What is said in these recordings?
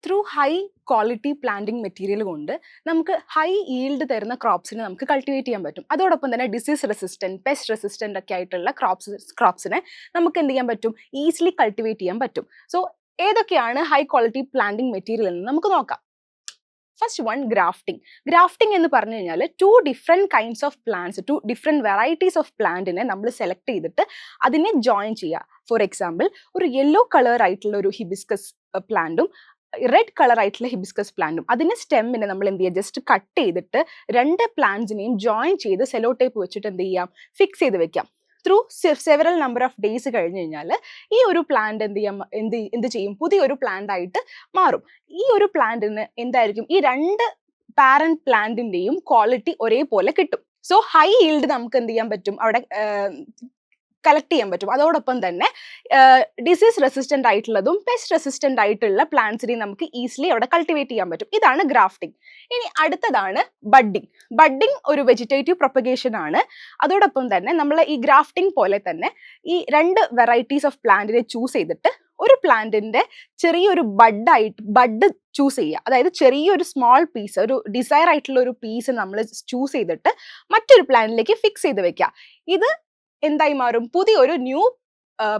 Through high quality planting material കൊണ്ട് നമുക്ക് high yield തരുന്ന ക്രോപ്സിനെ നമുക്ക് കൾട്ടിവേറ്റ് ചെയ്യാൻ പറ്റും. അതോടൊപ്പം തന്നെ ഡിസീസ് റെസിസ്റ്റൻറ്റ്, പെസ്റ്റ് റെസിസ്റ്റൻ്റ് ഒക്കെ ആയിട്ടുള്ള ക്രോപ്സിനെ നമുക്ക് എന്ത് ചെയ്യാൻ പറ്റും, ഈസിലി കൾട്ടിവേറ്റ് ചെയ്യാൻ പറ്റും. സോ ഏതൊക്കെയാണ് ഹൈ ക്വാളിറ്റി പ്ലാന്റിംഗ് മെറ്റീരിയൽ എന്ന് നമുക്ക് നോക്കാം. First one, grafting. ഗ്രാഫ്റ്റിംഗ് എന്ന് പറഞ്ഞു കഴിഞ്ഞാൽ two different kinds of plants, two different varieties of പ്ലാന്റിനെ നമ്മൾ സെലക്ട് ചെയ്തിട്ട് അതിനെ ജോയിൻ ചെയ്യുക. ഫോർ എക്സാമ്പിൾ, ഒരു യെല്ലോ കളർ ആയിട്ടുള്ള ഒരു ഹിബിസ്കസ് പ്ലാന്റും റെഡ് കളർ ആയിട്ടുള്ള ഹിബിസ്കസ് പ്ലാന്റും അതിന്റെ സ്റ്റെമ്മിനെ നമ്മൾ എന്ത് ചെയ്യുക, ജസ്റ്റ് കട്ട് ചെയ്തിട്ട് രണ്ട് പ്ലാന്റ്സിനെയും ജോയിൻ ചെയ്ത് സെലോ ടേപ്പ് വെച്ചിട്ട് എന്ത് ചെയ്യാം, ഫിക്സ് ചെയ്ത് വെക്കാം. Through several number of days കഴിഞ്ഞ് കഴിഞ്ഞാൽ ഈ ഒരു പ്ലാന്റ് എന്ത് ചെയ്യും, പുതിയൊരു പ്ലാന്റ് ആയിട്ട് മാറും. ഈ ഒരു പ്ലാന്റിന് എന്തായിരിക്കും, ഈ രണ്ട് പാരന്റ് പ്ലാന്റിന്റെയും ക്വാളിറ്റി ഒരേപോലെ കിട്ടും. സോ ഹൈ ഈൽഡ് നമുക്ക് എന്ത് ചെയ്യാൻ പറ്റും, അവിടെ കളക്ട് ചെയ്യാൻ പറ്റും. അതോടൊപ്പം തന്നെ ഡിസീസ് റെസിസ്റ്റന്റ് ആയിട്ടുള്ളതും പെസ്റ്റ് റെസിസ്റ്റന്റ് ആയിട്ടുള്ള പ്ലാന്റ്സിനെ നമുക്ക് ഈസിലി അവിടെ കൾട്ടിവേറ്റ് ചെയ്യാൻ പറ്റും. ഇതാണ് ഗ്രാഫ്റ്റിംഗ്. ഇനി അടുത്തതാണ് ബഡ്ഡിംഗ്. ബഡ്ഡിംഗ് ഒരു വെജിറ്റേറ്റീവ് പ്രൊപ്പഗേഷൻ ആണ്. അതോടൊപ്പം തന്നെ നമ്മൾ ഈ ഗ്രാഫ്റ്റിംഗ് പോലെ തന്നെ ഈ രണ്ട് വെറൈറ്റീസ് ഓഫ് പ്ലാന്റിനെ ചൂസ് ചെയ്തിട്ട് ഒരു പ്ലാന്റിന്റെ ചെറിയൊരു ബഡ് ചൂസ് ചെയ്യുക. അതായത് ചെറിയൊരു സ്മോൾ പീസ്, ഒരു ഡിസയർ ആയിട്ടുള്ള ഒരു പീസ് നമ്മൾ ചൂസ് ചെയ്തിട്ട് മറ്റൊരു പ്ലാന്റിലേക്ക് ഫിക്സ് ചെയ്ത് വെക്കുക. ഇത് എന്തായി മാറും, പുതിയൊരു ന്യൂ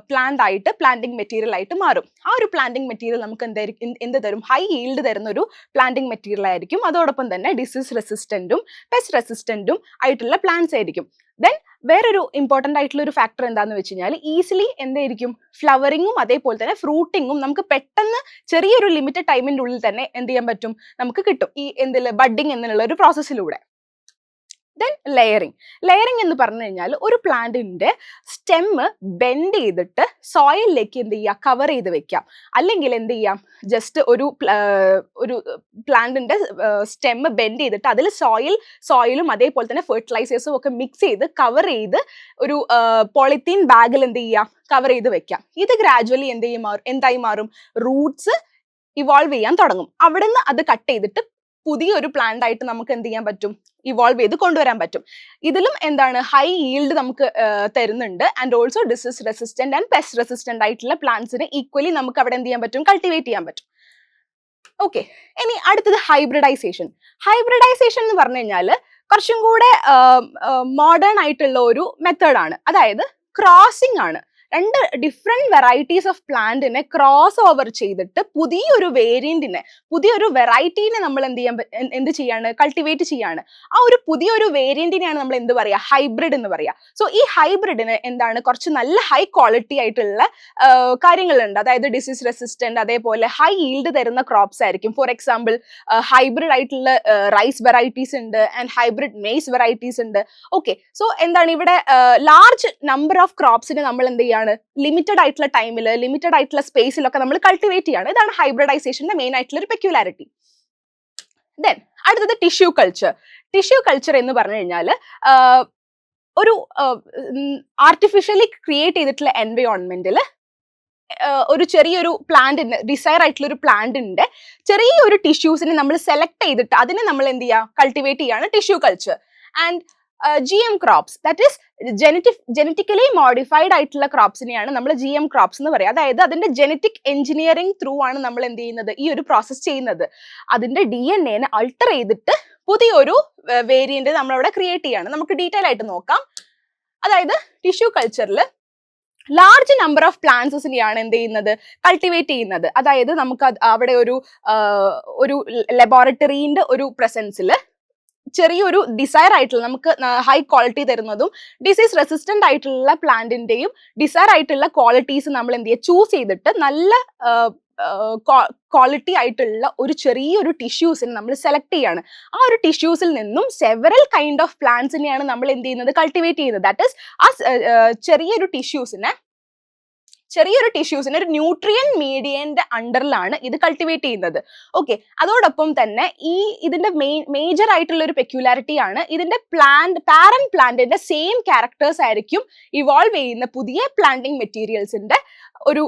പ്ലാന്റിംഗ് മെറ്റീരിയൽ ആയിട്ട് മാറും. ആ ഒരു പ്ലാന്റിംഗ് മെറ്റീരിയൽ നമുക്ക് എന്ത് തരും, ഹൈ ഈൽഡ് തരുന്ന ഒരു പ്ലാന്റിംഗ് മെറ്റീരിയൽ ആയിരിക്കും. അതോടൊപ്പം തന്നെ ഡിസീസ് റെസിസ്റ്റന്റും പെസ്റ്റ് റെസിസ്റ്റന്റും ആയിട്ടുള്ള പ്ലാന്റ്സ് ആയിരിക്കും. ദെൻ വേറൊരു ഇമ്പോർട്ടൻ്റ് ആയിട്ടുള്ള ഒരു ഫാക്ടർ എന്താണെന്ന് വെച്ച് കഴിഞ്ഞാൽ ഈസിലി എന്തായിരിക്കും, ഫ്ലവറിങ്ങും അതേപോലെ തന്നെ ഫ്രൂട്ടിങ്ങും നമുക്ക് പെട്ടെന്ന് ചെറിയൊരു ലിമിറ്റഡ് ടൈമിൻ്റെ ഉള്ളിൽ തന്നെ എന്ത് ചെയ്യാൻ പറ്റും, നമുക്ക് കിട്ടും ഈ ബഡ്ഡിംഗ് എന്നുള്ള ഒരു പ്രോസസ്സിലൂടെ. ദെൻ ലെയറിംഗ് എന്ന് പറഞ്ഞു കഴിഞ്ഞാൽ ഒരു പ്ലാന്റിന്റെ സ്റ്റെമ്മ് ബെൻഡ് ചെയ്തിട്ട് സോയിലിലേക്ക് എന്ത് ചെയ്യുക, കവർ ചെയ്ത് വെക്കാം. അല്ലെങ്കിൽ എന്ത് ചെയ്യാം, ജസ്റ്റ് ഒരു പ്ലാന്റിന്റെ സ്റ്റെമ്മ് ബെൻഡ് ചെയ്തിട്ട് അതിൽ സോയിലും അതേപോലെ തന്നെ ഫെർട്ടിലൈസേഴ്സും ഒക്കെ മിക്സ് ചെയ്ത് കവർ ചെയ്ത് ഒരു പോളിത്തീൻ ബാഗിൽ എന്ത് ചെയ്യാം, കവർ ചെയ്ത് വെക്കാം. ഇത് ഗ്രാജുവലി എന്തായി മാറും, റൂട്ട്സ് ഇവോൾവ് ചെയ്യാൻ തുടങ്ങും. അവിടെ നിന്ന് അത് കട്ട് ചെയ്തിട്ട് പുതിയൊരു പ്ലാന്റ് ആയിട്ട് നമുക്ക് എന്ത് ചെയ്യാൻ പറ്റും, ഇവോൾവ് ചെയ്ത് കൊണ്ടുവരാൻ പറ്റും. ഇതിലും എന്താണ്, ഹൈ ഈൽഡ് നമുക്ക് തരുന്നുണ്ട്. And also disease resistant and pest resistant ആയിട്ടുള്ള പ്ലാന്റ്സിനെ ഈക്വലി നമുക്ക് അവിടെ എന്ത് ചെയ്യാൻ പറ്റും, കൾട്ടിവേറ്റ് ചെയ്യാൻ പറ്റും. ഓക്കെ, ഇനി അടുത്തത് ഹൈബ്രിഡൈസേഷൻ. ഹൈബ്രിഡൈസേഷൻ എന്ന് പറഞ്ഞു കഴിഞ്ഞാൽ കുറച്ചും കൂടെ മോഡേൺ ആയിട്ടുള്ള ഒരു മെത്തേഡാണ്. അതായത് ക്രോസിംഗ് ആണ്. രണ്ട് ഡിഫറെന്റ് വെറൈറ്റീസ് ഓഫ് പ്ലാന്റിനെ ക്രോസ് ഓവർ ചെയ്തിട്ട് പുതിയൊരു വേരിയന്റിനെ, പുതിയൊരു വെറൈറ്റീനെ നമ്മൾ എന്ത് ചെയ്യാണ്, കൾട്ടിവേറ്റ് ചെയ്യാണ്. ആ ഒരു പുതിയൊരു വേരിയന്റിനെയാണ് നമ്മൾ എന്ത് പറയുക, ഹൈബ്രിഡ് എന്ന് പറയുക. സോ ഈ ഹൈബ്രിഡിന് എന്താണ്, കുറച്ച് നല്ല ഹൈ ക്വാളിറ്റി ആയിട്ടുള്ള കാര്യങ്ങളുണ്ട്. അതായത് ഡിസീസ് റെസിസ്റ്റന്റ്, അതേപോലെ ഹൈ ഈൽഡ് തരുന്ന ക്രോപ്സ് ആയിരിക്കും. ഫോർ എക്സാമ്പിൾ, ഹൈബ്രിഡ് ആയിട്ടുള്ള റൈസ് വെറൈറ്റീസ് ഉണ്ട് ആൻഡ് ഹൈബ്രിഡ് മെയ്സ് വെറൈറ്റീസ് ഉണ്ട്. ഓക്കെ, സോ എന്താണ് ഇവിടെ ലാർജ് നമ്പർ ഓഫ് ക്രോപ്സിനെ നമ്മൾ എന്ത് ചെയ്യാണ്, ലിമിറ്റഡ് ആയിട്ടുള്ള ടൈമിൽ, ലിമിറ്റഡ് ആയിട്ടുള്ള സ്പേസിലൊക്കെ നമ്മൾ കൾട്ടിവേറ്റ് ചെയ്യാണ്. ഇതാണ് ഹൈബ്രിഡൈസേഷന്റെ മെയിൻ ആയിട്ടുള്ള ഒരു പെക്യുലാരിറ്റി. ദെൻ അടുത്തത് ടിഷ്യൂ കൾച്ചർ. ടിഷ്യൂ കൾച്ചർ എന്ന് പറഞ്ഞു കഴിഞ്ഞാൽ ഒരു ആർട്ടിഫിഷ്യലി ക്രിയേറ്റ് ചെയ്തിട്ടുള്ള എൻവയോൺമെന്റിൽ ഒരു ചെറിയൊരു പ്ലാന്റിന്, ഡിസയർ ആയിട്ടുള്ള ഒരു പ്ലാന്റിന്റെ ചെറിയൊരു ടിഷ്യൂസിനെ നമ്മൾ സെലക്ട് ചെയ്തിട്ട് അതിനെ നമ്മൾ എന്ത് ചെയ്യുക, കൾട്ടിവേറ്റ് ചെയ്യാണ് tissue culture. And GM crops, that is genetically modified ആയിട്ടുള്ള ക്രോപ്സിനെയാണ് നമ്മൾ GM ക്രോപ്സ് എന്ന് പറയുക. അതായത് അതിന്റെ ജനറ്റിക് എഞ്ചിനീയറിംഗ് ത്രൂ ആണ് നമ്മൾ എന്ത് ചെയ്യുന്നത്, ഈ ഒരു പ്രോസസ് ചെയ്യുന്നത്. അതിന്റെ DNA അൾട്ടർ ചെയ്തിട്ട് പുതിയൊരു വേരിയന്റ് നമ്മളവിടെ ക്രിയേറ്റ് ചെയ്യാണ്. നമുക്ക് ഡീറ്റെയിൽ ആയിട്ട് നോക്കാം. അതായത് ടിഷ്യൂ കൾച്ചറിൽ ലാർജ് നമ്പർ ഓഫ് പ്ലാന്റ്സിനെയാണ് എന്ത് ചെയ്യുന്നത്, കൾട്ടിവേറ്റ് ചെയ്യുന്നത്. അതായത് നമുക്ക് അവിടെ ഒരു ലബോറട്ടറിന്റെ ഒരു പ്രസൻസിൽ ചെറിയൊരു ഡിസയർ ആയിട്ടുള്ള, നമുക്ക് ഹൈ ക്വാളിറ്റി തരുന്നതും ഡിസീസ് റെസിസ്റ്റന്റ് ആയിട്ടുള്ള പ്ലാന്റിന്റെയും ഡിസയർ ആയിട്ടുള്ള ക്വാളിറ്റീസ് നമ്മൾ എന്ത് ചെയ്യുക, ചൂസ് ചെയ്തിട്ട് നല്ല ക്വാളിറ്റി ആയിട്ടുള്ള ഒരു ചെറിയൊരു ടിഷ്യൂസിനെ നമ്മൾ സെലക്ട് ചെയ്യാണ്. ആ ഒരു ടിഷ്യൂസിൽ നിന്നും സെവറൽ കൈൻഡ് ഓഫ് പ്ലാന്റ്സിനെയാണ് നമ്മൾ എന്ത് ചെയ്യുന്നത്, കൾട്ടിവേറ്റ് ചെയ്യുന്നത്. ദാറ്റ് ഈസ് ആ ചെറിയൊരു ടിഷ്യൂസിന് ഒരു ന്യൂട്രിയൻ മീഡിയന്റെ അണ്ടറിലാണ് ഇത് കൾട്ടിവേറ്റ് ചെയ്യുന്നത്. ഓക്കെ, അതോടൊപ്പം തന്നെ ഇതിന്റെ മേജർ ആയിട്ടുള്ള ഒരു പെക്യുലാരിറ്റി ആണ്, ഇതിന്റെ പാരന്റ് പ്ലാന്റിന്റെ സെയിം ക്യാരക്ടേഴ്സ് ആയിരിക്കും ഇവോൾവ് ചെയ്യുന്ന പുതിയ പ്ലാന്റിംഗ് മെറ്റീരിയൽസിന്റെ ഒരു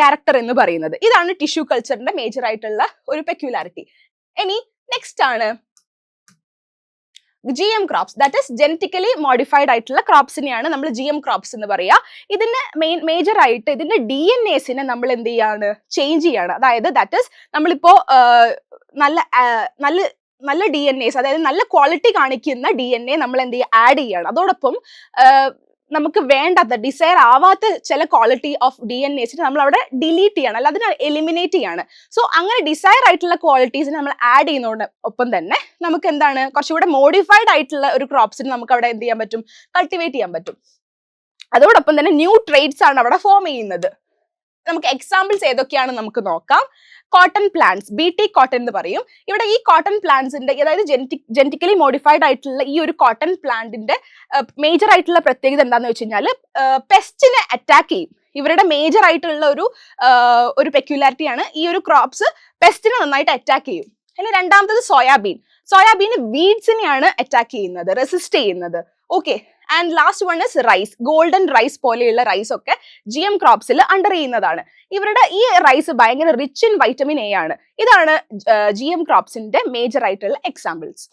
ക്യാരക്ടർ എന്ന് പറയുന്നത്. ഇതാണ് ടിഷ്യൂ കൾച്ചറിന്റെ മേജർ ആയിട്ടുള്ള ഒരു പെക്യുലാരിറ്റി. ഇനി നെക്സ്റ്റ് ആണ് GM crops, that is genetically modified ആയിട്ടുള്ള ക്രോപ്സിനെയാണ് നമ്മൾ GM ക്രോപ്സ് എന്ന് പറയുക. ഇതിന്റെ മേജർ ആയിട്ട് ഇതിന്റെ DNAസിനെ നമ്മൾ എന്ത് ചെയ്യാണ്, ചേഞ്ച് ചെയ്യാണ്. അതായത് ദാറ്റ് ഇസ് നമ്മളിപ്പോ നല്ല നല്ല നല്ല DNAs, അതായത് നല്ല ക്വാളിറ്റി കാണിക്കുന്ന DNA നമ്മൾ എന്ത് ചെയ്യുക, ആഡ് ചെയ്യാണ്. അതോടൊപ്പം നമുക്ക് വേണ്ടാത്ത ഡിസയർ ആവാത്ത ചില ക്വാളിറ്റി ഓഫ് DNAസിനെ നമ്മൾ അവിടെ ഡിലീറ്റ് ചെയ്യണം, അല്ല അതിനെ എലിമിനേറ്റ് ചെയ്യാണ്. സോ അങ്ങനെ ഡിസയർ ആയിട്ടുള്ള ക്വാളിറ്റീസിനെ നമ്മൾ ആഡ് ചെയ്യുന്നതോട് ഒപ്പം തന്നെ നമുക്ക് എന്താണ്, കുറച്ചുകൂടെ മോഡിഫൈഡ് ആയിട്ടുള്ള ഒരു ക്രോപ്സിന് നമുക്ക് അവിടെ എന്ത് ചെയ്യാൻ പറ്റും, കൾട്ടിവേറ്റ് ചെയ്യാൻ പറ്റും. അതോടൊപ്പം തന്നെ ന്യൂ ട്രേഡ്സ് ആണ് അവിടെ ഫോം ചെയ്യുന്നത്. നമുക്ക് എക്സാമ്പിൾസ് ഏതൊക്കെയാണ് നമുക്ക് നോക്കാം. കോട്ടൺ പ്ലാന്റ്സ്, BT കോട്ടൺ എന്ന് പറയും. ഇവിടെ ഈ കോട്ടൺ പ്ലാന്റ്സിന്റെ, അതായത് ജനറ്റിക്കലി മോഡിഫൈഡ് ആയിട്ടുള്ള ഈ ഒരു കോട്ടൺ പ്ലാന്റിന്റെ മേജർ ആയിട്ടുള്ള പ്രത്യേകത എന്താണെന്ന് വെച്ച് കഴിഞ്ഞാൽ പെസ്റ്റിനെ അറ്റാക്ക് ചെയ്യും. ഇവരുടെ മേജർ ആയിട്ടുള്ള ഒരു പെക്യുലാരിറ്റിയാണ് ഈ ഒരു ക്രോപ്സ് പെസ്റ്റിനെ നന്നായിട്ട് അറ്റാക്ക് ചെയ്യും. പിന്നെ രണ്ടാമത്തത് സോയാബീൻ വീഡ്സിനെയാണ് അറ്റാക്ക് ചെയ്യുന്നത്, റെസിസ്റ്റ് ചെയ്യുന്നത്. Okay, and last one is rice. Golden rice പോലെയുള്ള റൈസ് ഒക്കെ GM ക്രോപ്സിൽ അണ്ടർ ചെയ്യുന്നതാണ്. ഇവരുടെ ഈ റൈസ് ഭയങ്കര റിച്ച് ഇൻ വൈറ്റമിൻ A ആണ്. ഇതാണ് GM ക്രോപ്സിന്റെ മേജർ ആയിട്ടുള്ള എക്സാമ്പിൾസ്.